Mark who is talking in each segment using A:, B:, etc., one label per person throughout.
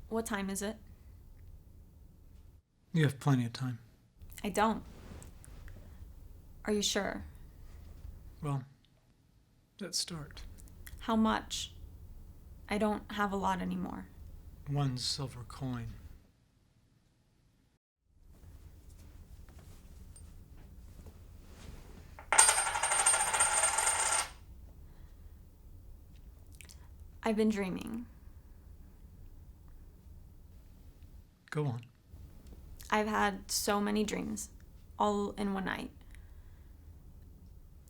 A: What time is it?
B: You have plenty of time.
A: I don't. Are you sure?
B: Well, let's start.
A: How much? I don't have a lot anymore.
B: 1 silver coin.
A: I've been dreaming.
B: Go on.
A: I've had so many dreams, all in one night.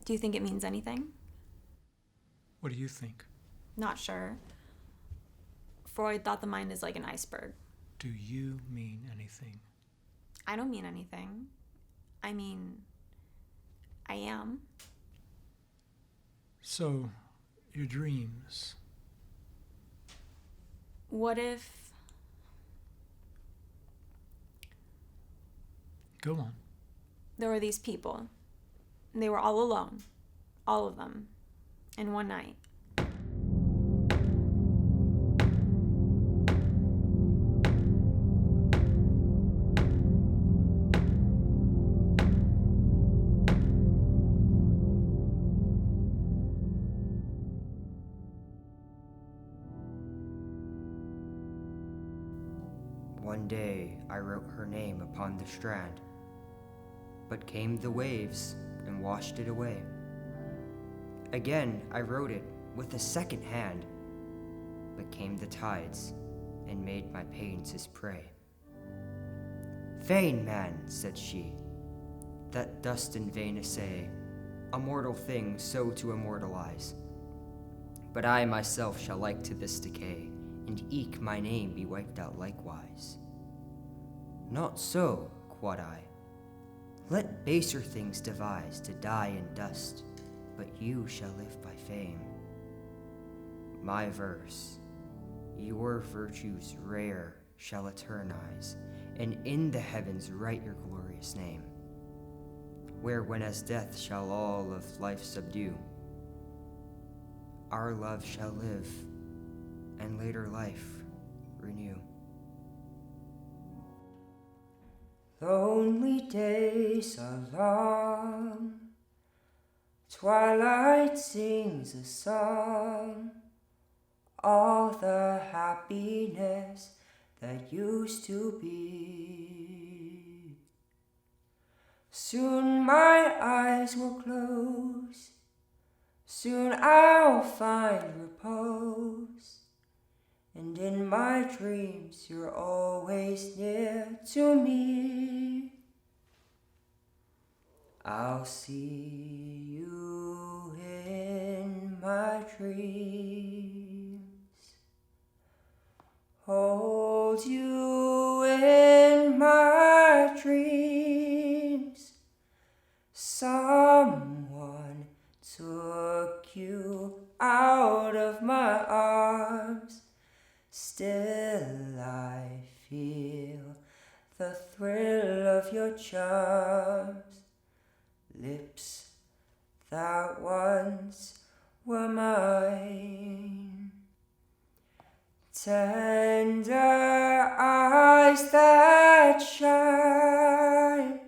A: Do you think it means anything?
B: What do you think?
A: Not sure. Freud thought the mind is like an iceberg.
B: Do you mean anything?
A: I don't mean anything. I mean, I am.
B: So, your dreams.
A: What if...
B: Go on.
A: There were these people. They were all alone. All of them. In one night.
C: One day I wrote her name upon the strand, but came the waves and washed it away. Again I wrote it with a second hand, but came the tides and made my pains his prey. Vain man, said she, that dost in vain essay a mortal thing so to immortalize. But I myself shall like to this decay, and eke my name be wiped out likewise. Not so, quod I, Let baser things devise to die in dust, but you shall live by fame. My verse, your virtues rare, shall eternize, and in the heavens write your glorious name, where when as death shall all of life subdue, our love shall live, and later life renew. Lonely days are long, twilight sings a song, all the happiness that used to be. Soon my eyes will close, soon I'll find repose, and in my dreams you're always near to me. I'll see you in my dreams, hold you in my dreams. Someone took you out of my arms. Still I feel the thrill of your charms, lips that once were mine, tender eyes that shine,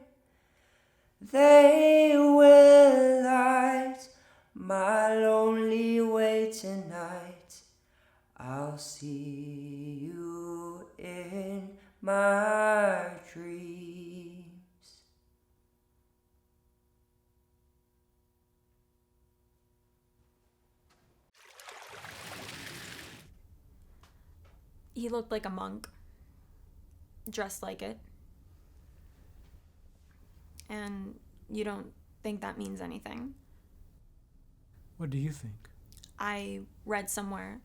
C: they will light my lonely way tonight. I'll see you in my dreams.
A: He looked like a monk, dressed like it. And you don't think that means anything?
B: What do you think?
A: I read somewhere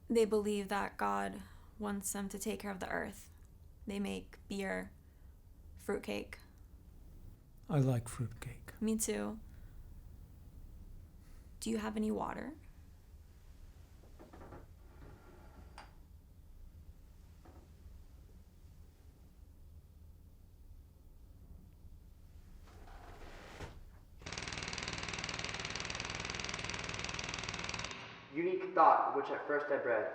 A: they believe that God wants them to take care of the earth. They make beer, fruitcake.
B: I like fruitcake.
A: Me too. Do you have any water?
D: Unique thought which at first I bred,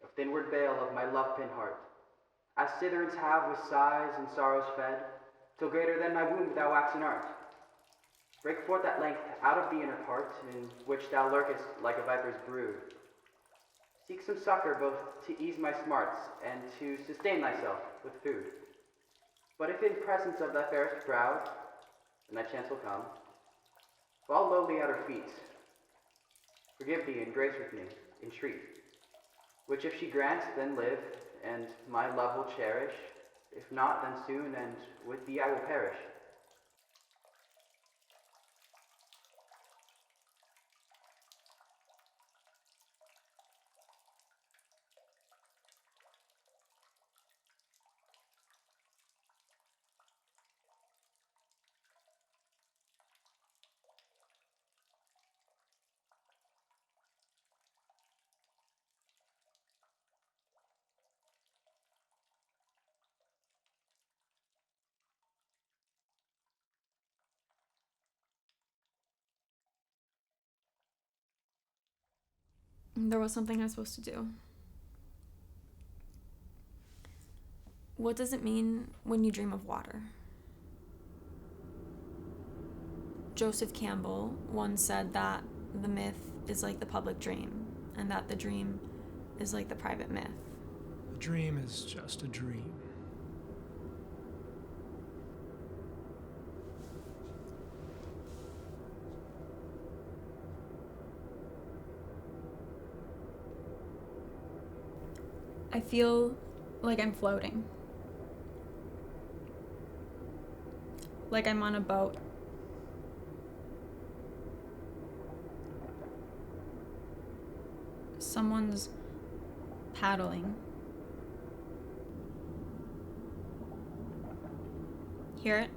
D: of th' inward veil of my love-pent heart, as citherns have with sighs and sorrows fed, till greater than my womb thou waxen art. Break forth at length out of the inner part, in which thou lurkest like a viper's brood. Seek some succor both to ease my smarts, and to sustain thyself with food. But if in presence of thy fairest brow, and thy chance will come, fall lowly at her feet, forgive thee and grace with me, entreat. Which if she grants, then live, and my love will cherish. If not, then soon, and with thee I will perish.
A: There was something I was supposed to do. What does it mean when you dream of water? Joseph Campbell once said that the myth is like the public dream, and that the dream is like the private myth.
B: A dream is just a dream.
A: I feel like I'm floating. Like I'm on a boat. Someone's paddling. Hear it?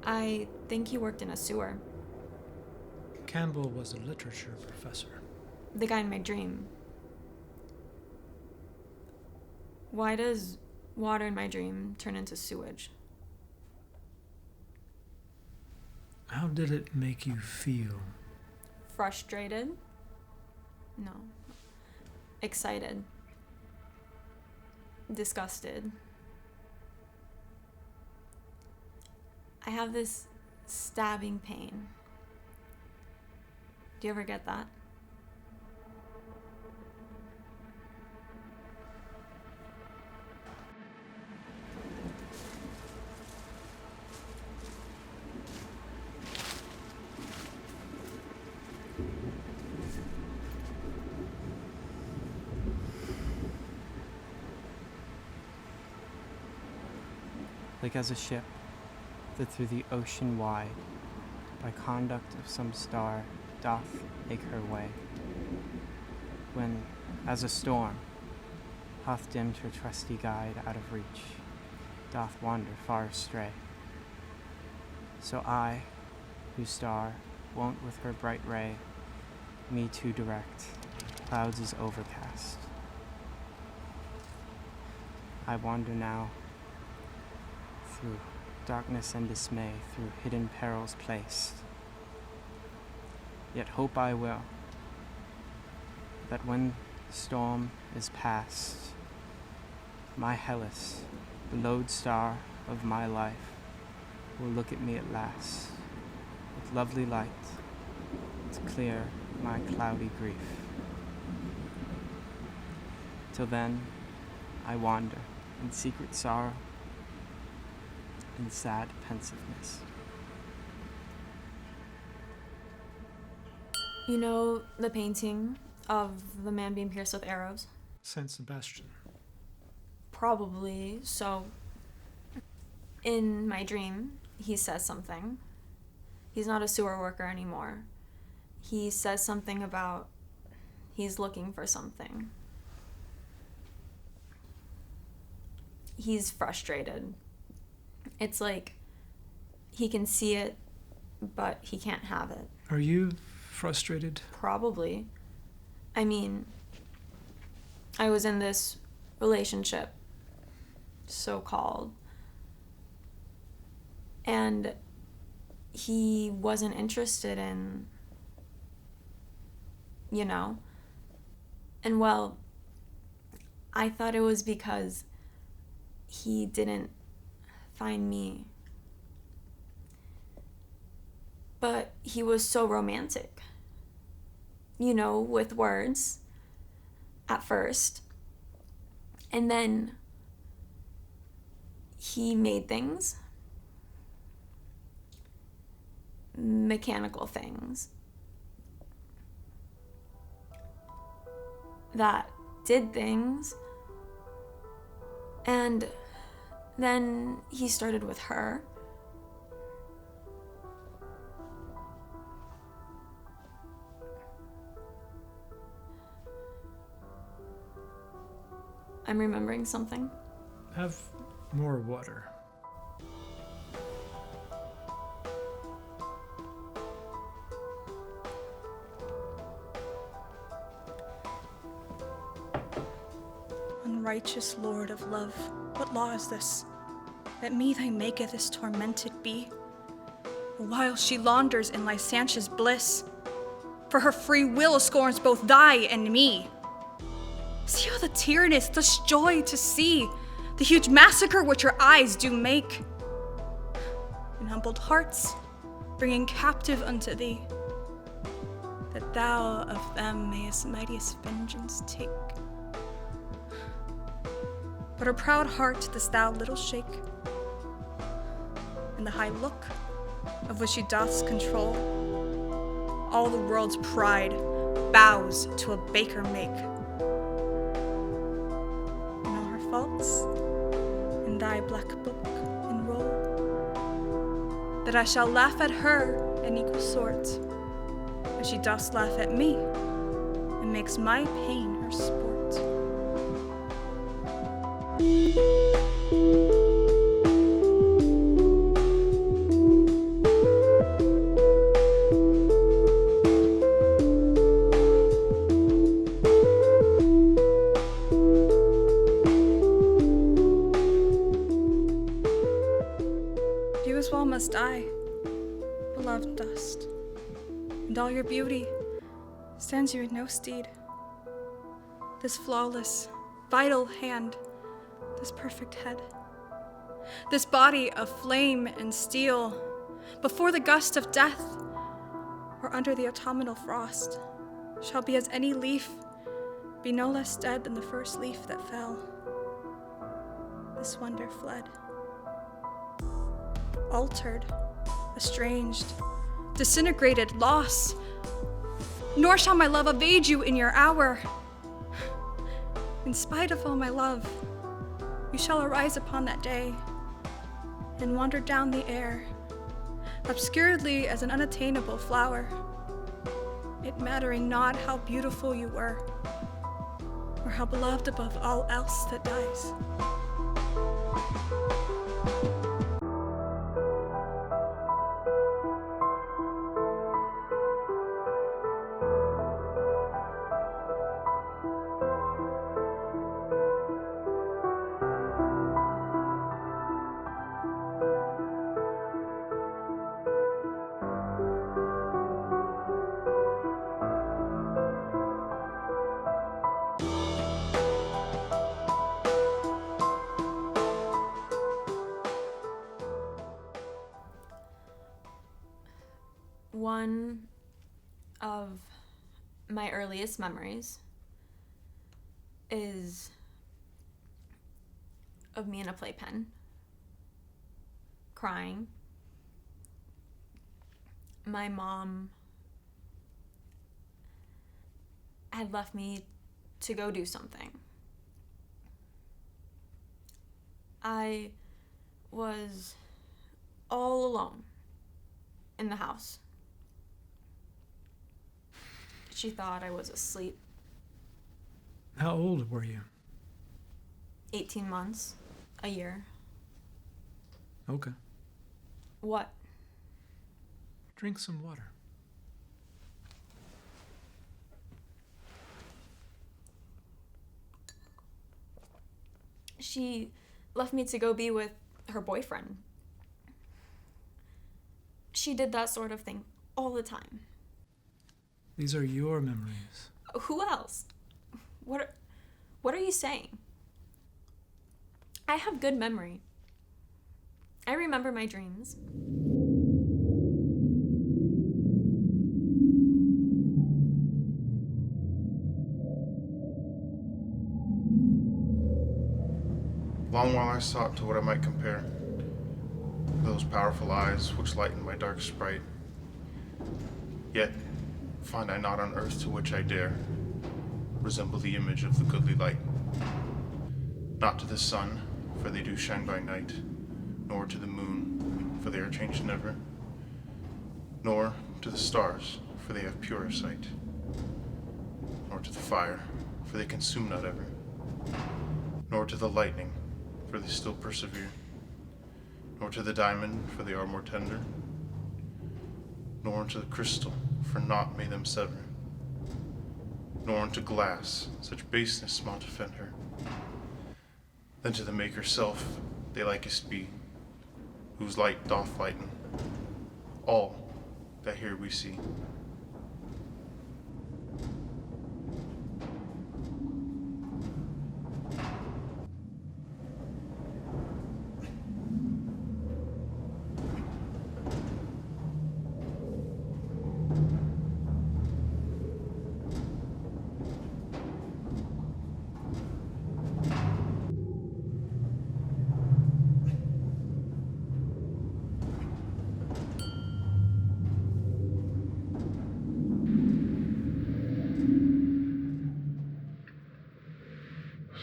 A: I think he worked in a sewer.
B: Campbell was a literature professor.
A: The guy in my dream. Why does water in my dream turn into sewage?
B: How did it make you feel?
A: Frustrated? No. Excited. Disgusted. I have this stabbing pain. Do you ever get that?
E: Like as a ship that through the ocean wide, by conduct of some star, doth make her way, when, as a storm, hath dimmed her trusty guide out of reach, doth wander far astray. So I, whose star won't with her bright ray me to direct, clouds is overcast. I wander now through darkness and dismay, through hidden perils placed. Yet hope I will, that when the storm is past, my Hellas, the lodestar of my life, will look at me at last, with lovely light, to clear my cloudy grief. Till then, I wander in secret sorrow, in sad pensiveness.
A: You know the painting of the man being pierced with arrows?
B: Saint Sebastian.
A: Probably. So, in my dream, he says something. He's not a sewer worker anymore. He says something about he's looking for something. He's frustrated. It's like he can see it, but he can't have it.
B: Are you frustrated?
A: Probably. I mean, I was in this relationship, so-called, and he wasn't interested in, you know? And well, I thought it was because he didn't find me. But he was so romantic, you know, with words at first. And then he made things, mechanical things, that did things. And then he started with her. I'm remembering something.
B: Have more water.
F: Unrighteous Lord of love, what law is this, that me thy maketh this tormented be, while she launders in licentious bliss, for her free will scorns both thy and me. See how the tyrannous does joy to see the huge massacre which her eyes do make, in humbled hearts bringing captive unto thee, that thou of them mayest mightiest vengeance take. But her proud heart dost thou little shake, and the high look of which she doth control, all the world's pride bows to a baker make. And all her faults in thy black book enroll, that I shall laugh at her in equal sort, as she doth laugh at me, and makes my pain her sport. as well must I, beloved dust, and all your beauty stands you in no stead. This flawless, vital hand, this perfect head, this body of flame and steel, before the gust of death, or under the autumnal frost, shall be as any leaf, be no less dead than the first leaf that fell. This wonder fled, altered, estranged, disintegrated, lost, nor shall my love evade you in your hour. In spite of all my love, you shall arise upon that day and wander down the air, obscuredly as an unattainable flower, it mattering not how beautiful you were, or how beloved above all else that dies.
A: One of my earliest memories is of me in a playpen, crying. My mom had left me to go do something. I was all alone in the house. She thought I was asleep.
B: How old were you?
A: 18 months, a year.
B: Okay.
A: What?
B: Drink some water.
A: She left me to go be with her boyfriend. She did that sort of thing all the time.
B: These are your memories.
A: Who else? What are you saying? I have good memory. I remember my dreams.
G: Long while I sought to what I might compare, those powerful eyes which lighten my dark sprite. Yet find I not on earth to which I dare resemble the image of the goodly light. Not to the sun, for they do shine by night, nor to the moon, for they are changed never, nor to the stars, for they have purer sight, nor to the fire, for they consume not ever, nor to the lightning, for they still persevere, nor to the diamond, for they are more tender, nor unto the crystal, for naught may them sever, nor unto glass, such baseness mount offend her. Then to the Maker's self they likest be, whose light doth lighten all that here we see.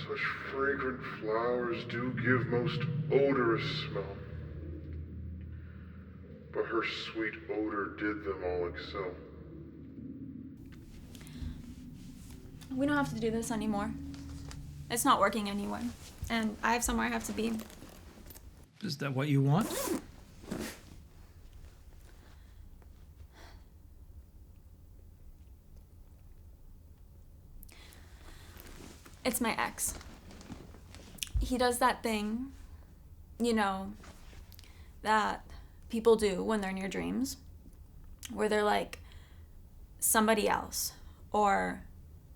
H: Such fragrant flowers do give most odorous smell, but her sweet odor did them all excel.
A: We don't have to do this anymore. It's not working anyway. And I have somewhere I have to be.
B: Is that what you want?
A: It's my ex. He does that thing, you know, that people do when they're in your dreams, where they're like somebody else, or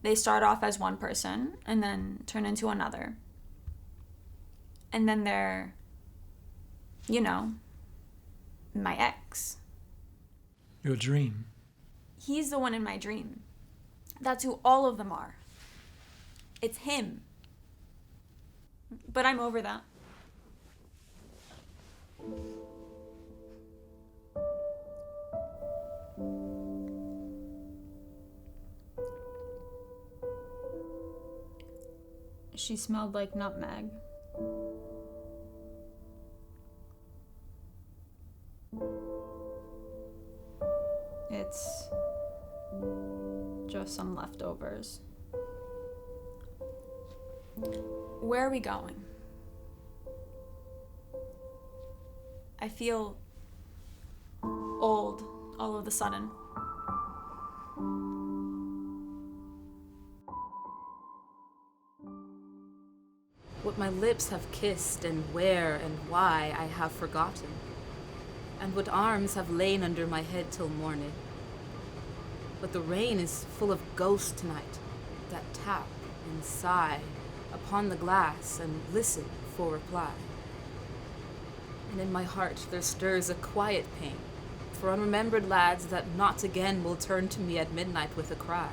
A: they start off as one person and then turn into another. And then they're, my ex.
B: Your dream.
A: He's the one in my dream. That's who all of them are. It's him. But I'm over that. She smelled like nutmeg. It's just some leftovers. Where are we going? I feel old all of a sudden.
I: What my lips have kissed and where and why I have forgotten, and what arms have lain under my head till morning. But the rain is full of ghosts tonight, that tap and sigh upon the glass and listen for reply. And in my heart there stirs a quiet pain for unremembered lads that not again will turn to me at midnight with a cry.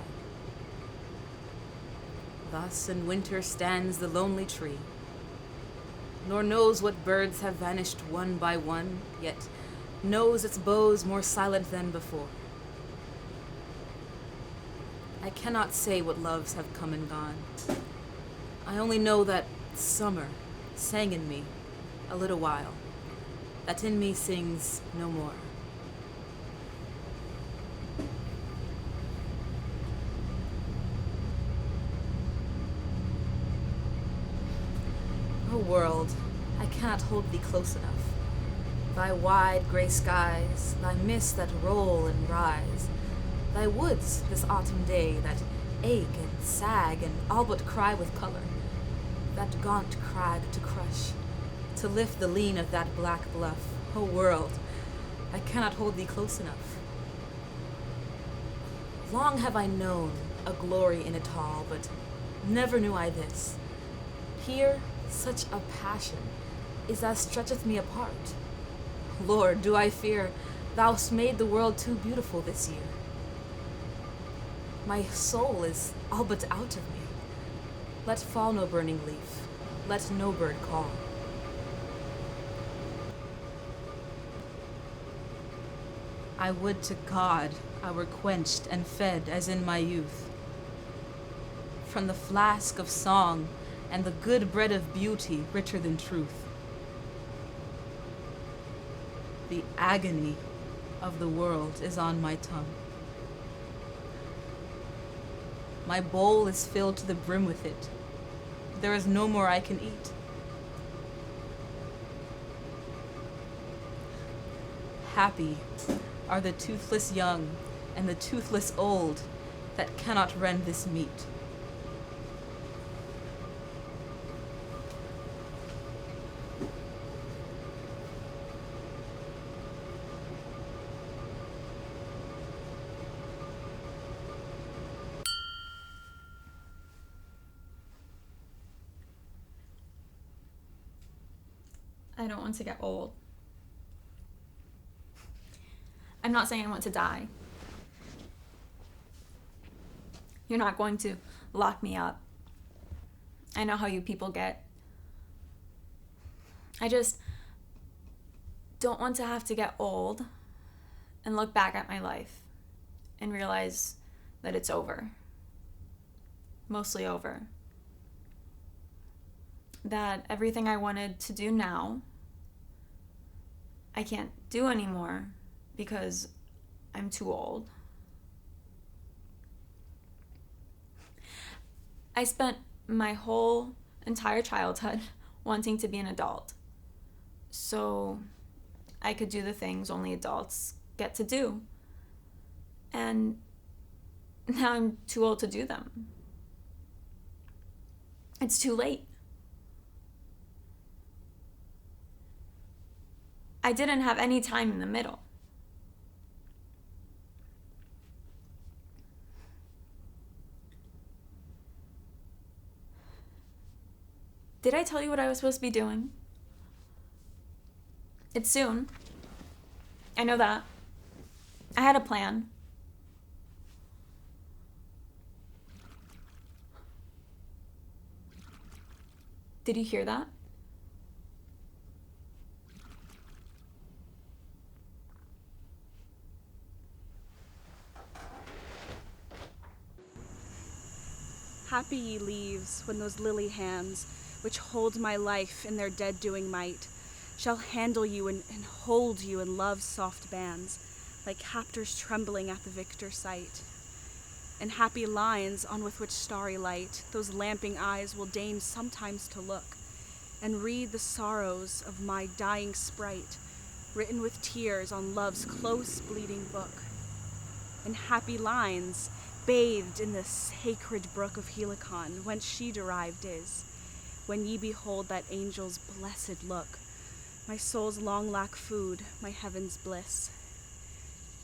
I: Thus in winter stands the lonely tree, nor knows what birds have vanished one by one, yet knows its boughs more silent than before. I cannot say what loves have come and gone. I only know that summer sang in me a little while, that in me sings no more. O world, I cannot hold thee close enough. Thy wide gray skies, thy mists that roll and rise, thy woods this autumn day that ache and sag and all but cry with color, that gaunt crag to crush, to lift the lean of that black bluff. O world, I cannot hold thee close enough. Long have I known a glory in it all, but never knew I this. Here such a passion is as stretcheth me apart. Lord, do I fear thou'st made the world too beautiful this year. My soul is all but out of me. Let fall no burning leaf, let no bird call. I would to God I were quenched and fed as in my youth. From the flask of song and the good bread of beauty richer than truth. The agony of the world is on my tongue. My bowl is filled to the brim with it. There is no more I can eat. Happy are the toothless young and the toothless old that cannot rend this meat.
A: I don't want to get old. I'm not saying I want to die. You're not going to lock me up. I know how you people get. I just don't want to have to get old and look back at my life and realize that it's over. Mostly over. That everything I wanted to do now, I can't do anymore because I'm too old. I spent my whole entire childhood wanting to be an adult, so I could do the things only adults get to do. And now I'm too old to do them. It's too late. I didn't have any time in the middle. Did I tell you what I was supposed to be doing? It's soon. I know that. I had a plan. Did you hear that?
F: Happy ye leaves, when those lily hands, which hold my life in their dead-doing might, shall handle you and hold you in love's soft bands, like captors trembling at the victor's sight. And happy lines on with which starry light those lamping eyes will deign sometimes to look, and read the sorrows of my dying sprite, written with tears on love's close bleeding book. And happy lines, bathed in the sacred brook of Helicon, whence she derived is, when ye behold that angel's blessed look, my soul's long lack food, my heaven's bliss.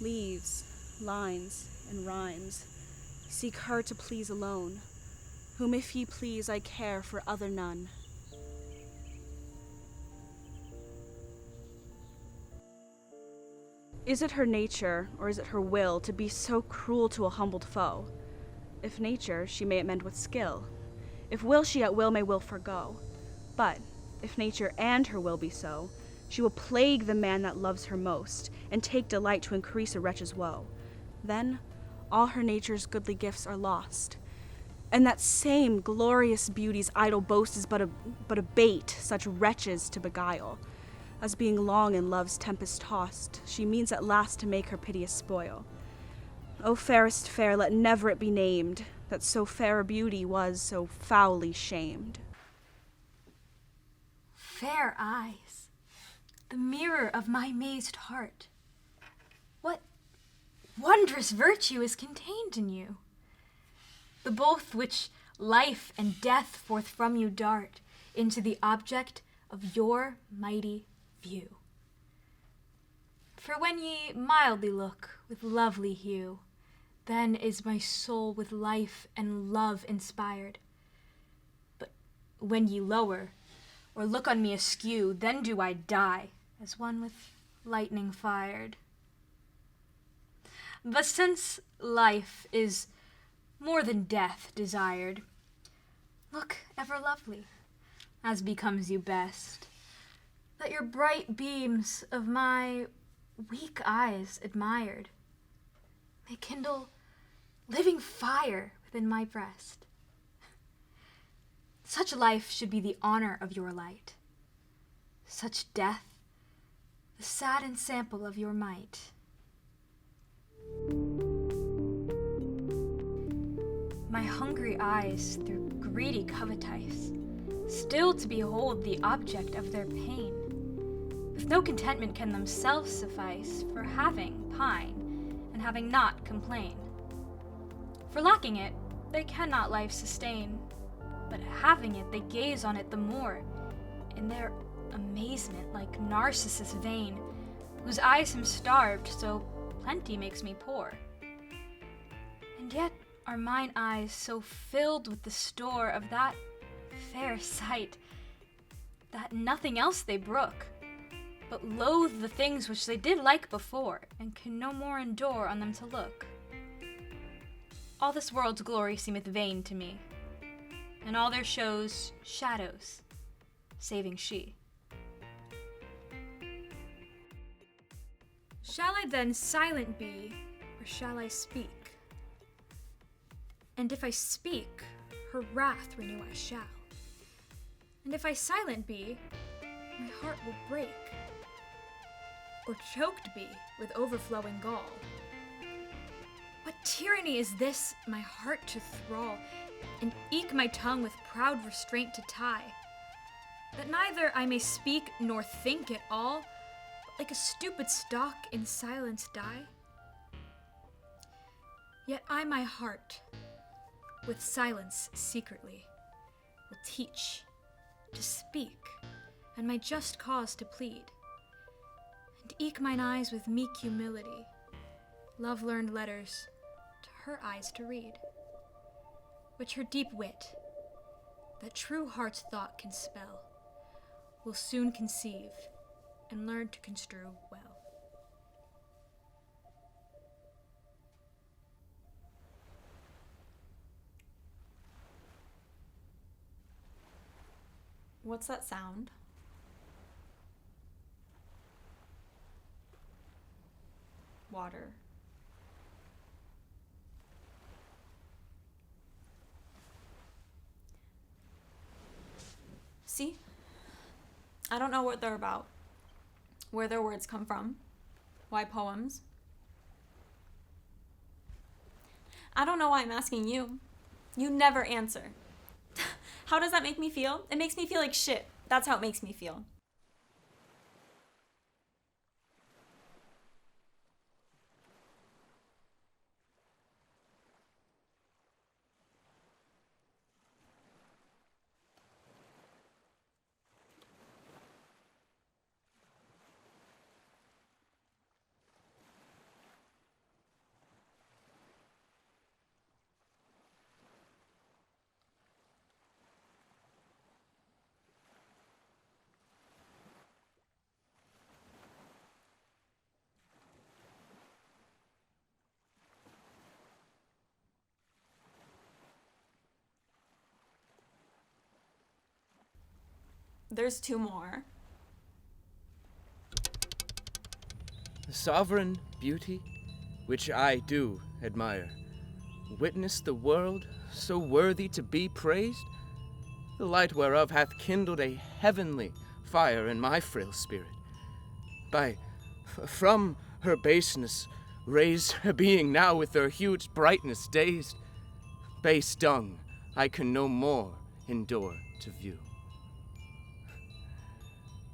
F: Leaves, lines, and rhymes, seek her to please alone, whom if ye please I care for other none. Is it her nature, or is it her will, to be so cruel to a humbled foe? If nature, she may amend with skill. If will, she at will may will forgo. But, if nature and her will be so, she will plague the man that loves her most, and take delight to increase a wretch's woe. Then, all her nature's goodly gifts are lost. And that same glorious beauty's idle boast is but a bait such wretches to beguile. As being long in love's tempest tossed, she means at last to make her piteous spoil. O fairest fair, let never it be named, that so fair a beauty was so foully shamed.
J: Fair eyes, the mirror of my mazed heart. What wondrous virtue is contained in you? The both which life and death forth from you dart into the object of your mighty view. For when ye mildly look with lovely hue, then is my soul with life and love inspired. But when ye lower, or look on me askew, then do I die, as one with lightning fired. But since life is more than death desired, look ever lovely, as becomes you best, that your bright beams of my weak eyes admired may kindle living fire within my breast. Such life should be the honor of your light, such death the sad ensample of your might. My hungry eyes through greedy covetise, still to behold the object of their pain, with no contentment can themselves suffice, for having pine, and having not complain. For lacking it, they cannot life sustain, but having it, they gaze on it the more, in their amazement like Narcissus vain, whose eyes am starved, so plenty makes me poor. And yet are mine eyes so filled with the store of that fair sight, that nothing else they brook, but loathe the things which they did like before, and can no more endure on them to look. All this world's glory seemeth vain to me, and all their shows shadows, saving she.
F: Shall I then silent be, or shall I speak? And if I speak, her wrath renew I shall. And if I silent be, my heart will break, or choked be with overflowing gall. What tyranny is this, my heart to thrall, and eke my tongue with proud restraint to tie, that neither I may speak nor think at all, but like a stupid stock in silence die? Yet I my heart, with silence secretly, will teach to speak, and my just cause to plead.
J: And eke mine eyes with meek humility, love learned letters to her eyes to read, which her deep wit, that true heart's thought can spell, will soon conceive and learn to construe well.
A: What's that sound? Water. See? I don't know what they're about, where their words come from, why poems. I don't know why I'm asking you. You never answer. How does that make me feel? It makes me feel like shit. That's how it makes me feel. There's two more.
K: The sovereign beauty, which I do admire, witness the world so worthy to be praised, the light whereof hath kindled a heavenly fire in my frail spirit. From her baseness raised her being now with her huge brightness dazed. Base dung I can no more endure to view.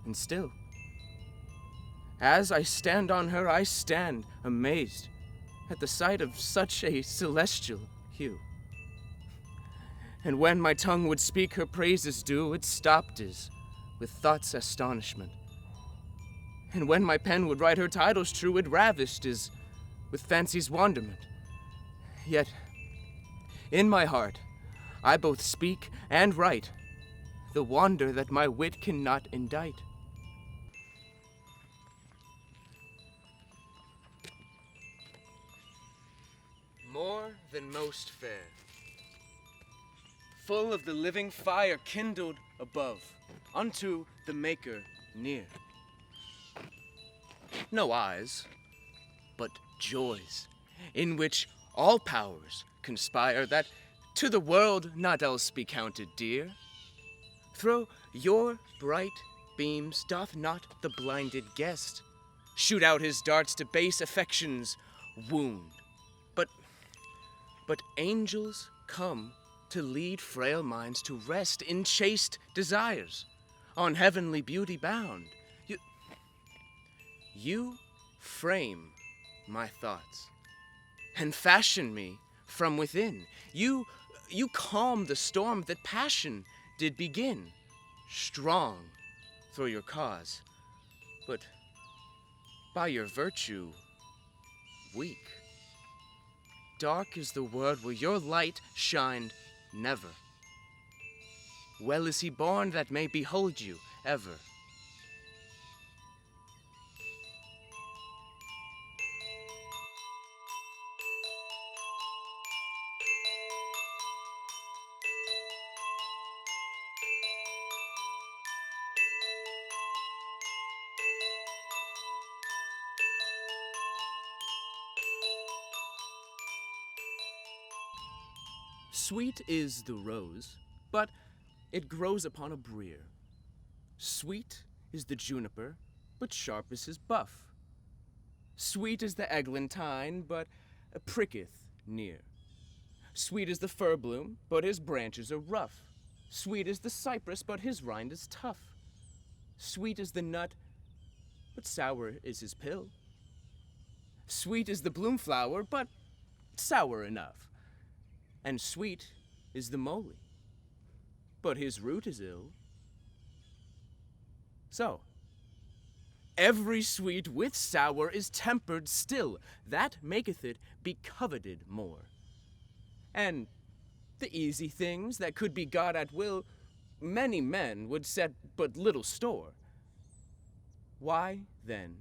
K: And still, as I stand on her, I stand amazed at the sight of such a celestial hue. And when my tongue would speak her praises due, it stopped as with thought's astonishment. And when my pen would write her titles true, it ravished as with fancy's wonderment. Yet, in my heart, I both speak and write the wonder that my wit cannot indite. More than most fair, full of the living fire kindled above, unto the Maker near. No eyes, but joys, in which all powers conspire, that to the world not else be counted dear. Through your bright beams doth not the blinded guest shoot out his darts to base affection's wound, but angels come to lead frail minds to rest in chaste desires, on heavenly beauty bound. You frame my thoughts, and fashion me from within. You calm the storm that passion did begin, strong through your cause, but by your virtue weak. Dark is the world where your light shined never. Well is he born that may behold you ever. Sweet is the rose, but it grows upon a brier. Sweet is the juniper, but sharp is his buff. Sweet is the eglantine, but pricketh near. Sweet is the fir bloom, but his branches are rough. Sweet is the cypress, but his rind is tough. Sweet is the nut, but sour is his pill. Sweet is the bloom flower, but sour enough. And sweet is the moly, but his root is ill. So, Every sweet with sour is tempered still, that maketh it be coveted more. And the easy things that could be got at will, many men would set but little store. Why, then,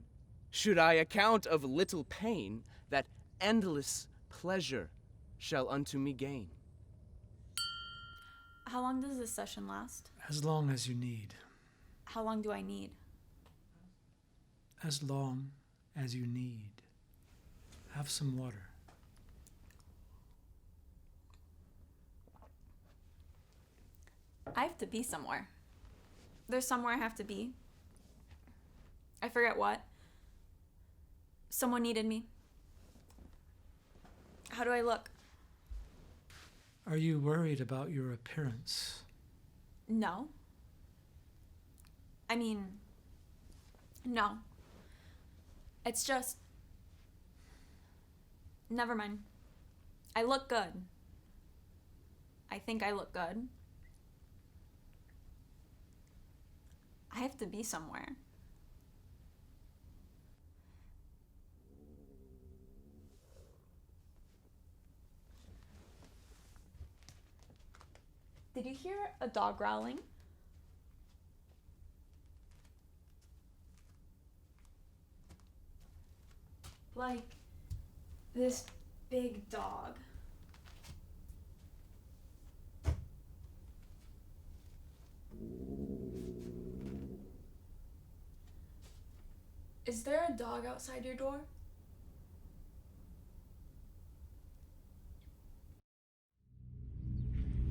K: should I account of little pain that endless pleasure shall unto me gain?
A: How long does this session last?
B: As long as you need.
A: How long do I need?
B: As long as you need. Have some water.
A: I have to be somewhere. There's somewhere I have to be. I forget what. Someone needed me. How do I look?
B: Are you worried about your appearance?
A: No. I mean, no. It's just... Never mind. I look good. I think I look good. I have to be somewhere. Did you hear a dog growling? Like this big dog. Is there a dog outside your door?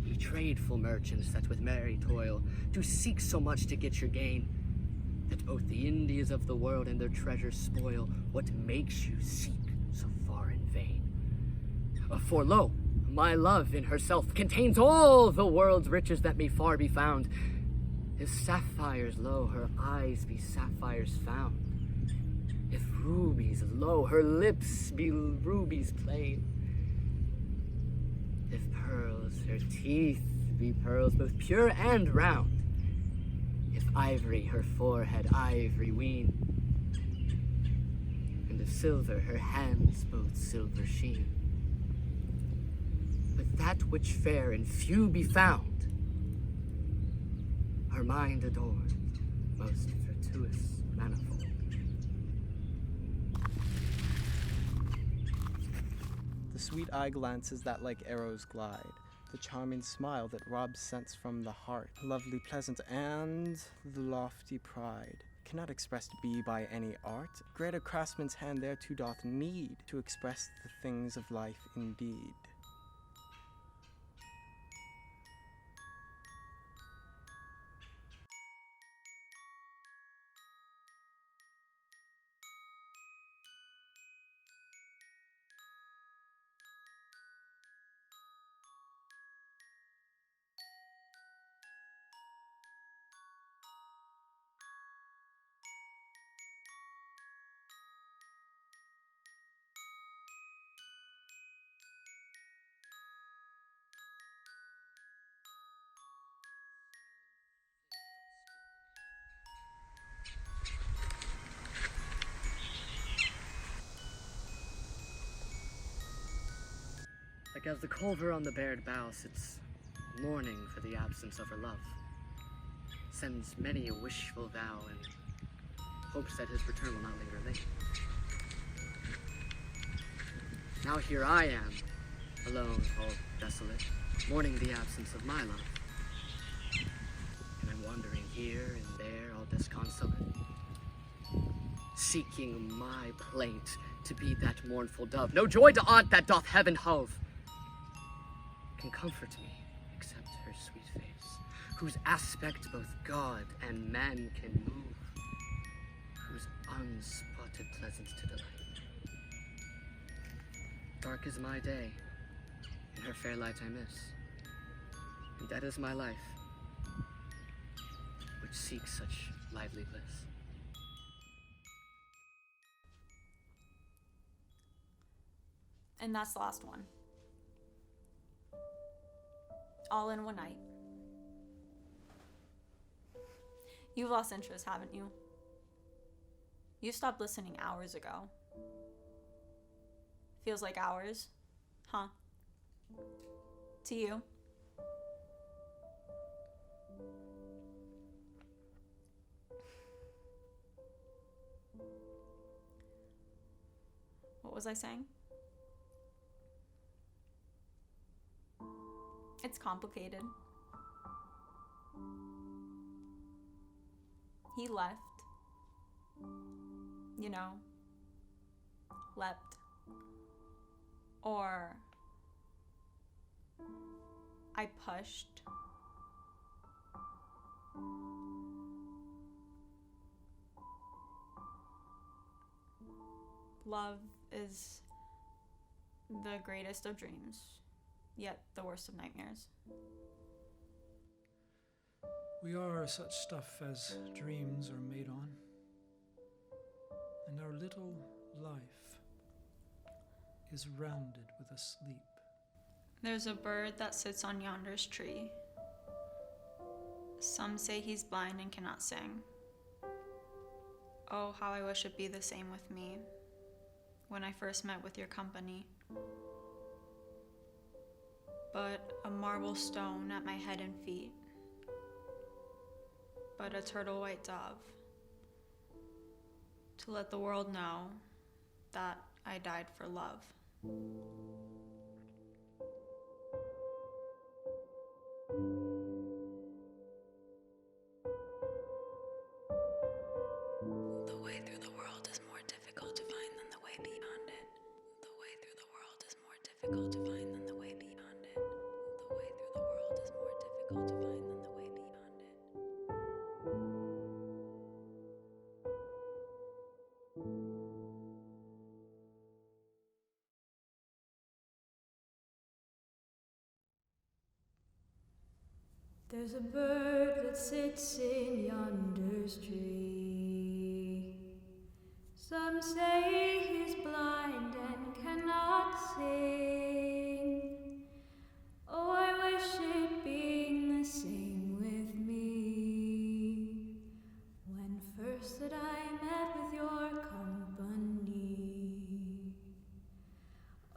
L: Ye tradeful merchants that with merry toil do seek so much to get your gain, that both the Indies of the world and their treasures spoil, what makes you seek so far in vain? For lo, my love in herself contains all the world's riches that may far be found. If sapphires, lo, her eyes be sapphires found. If rubies, lo, her lips be rubies plain. If pearls, her teeth be pearls both pure and round. If ivory, her forehead ivory ween. And if silver, her hands both silver sheen. But that which fair and few be found, her mind adored, most virtuous manifold.
E: The sweet eye glances that like arrows glide, the charming smile that robs sense from the heart, lovely pleasant, and the lofty pride cannot expressed be by any art. Greater craftsman's hand thereto doth need to express the things of life indeed.
L: Like as the culver on the bared bough sits mourning for the absence of her love, sends many a wishful vow and hopes that his return will not linger late. Now here I am, alone, all desolate, mourning the absence of my love. And I'm wandering here and there, all disconsolate, seeking my plaint to be that mournful dove. No joy to aught that doth heaven hove can comfort me, except her sweet face, whose aspect both God and man can move, whose unspotted pleasance to delight. Dark is my day, and her fair light I miss, and dead is my life, which seeks such lively bliss.
A: And that's the last one. All in one night. You've lost interest, haven't you? You stopped listening hours ago. Feels like hours, huh? To you? What was I saying? It's complicated. He left. You know, leapt. Or I pushed. Love is the greatest of dreams, yet the worst of nightmares.
B: We are such stuff as dreams are made on, and our little life is rounded with a sleep.
A: There's a bird that sits on yonder's tree. Some say he's blind and cannot sing. Oh, how I wish it'd be the same with me when I first met with your company. But a marble stone at my head and feet. But a turtle white dove. To let the world know that I died for love.
M: The way through the world is more difficult to find than the way beyond it. The way through the world is more difficult to find than the way beyond it. The way through the world is more difficult to find than the way beyond it.
N: There's a bird that sits in yonder's tree. Some say he's blind and cannot sing. Oh, I wish it being the same with me. When first that I met with your company.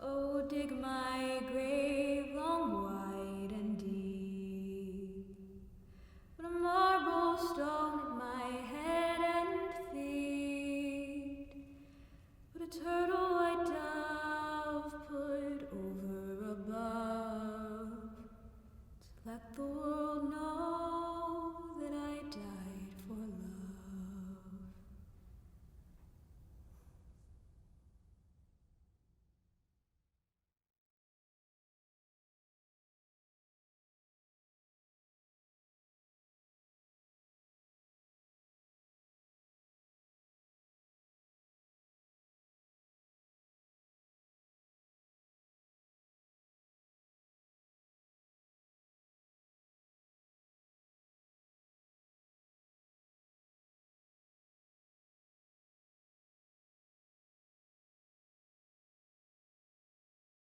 N: Oh, dig my grave long, wide and deep. Put a marble stone at my head and feet. Put a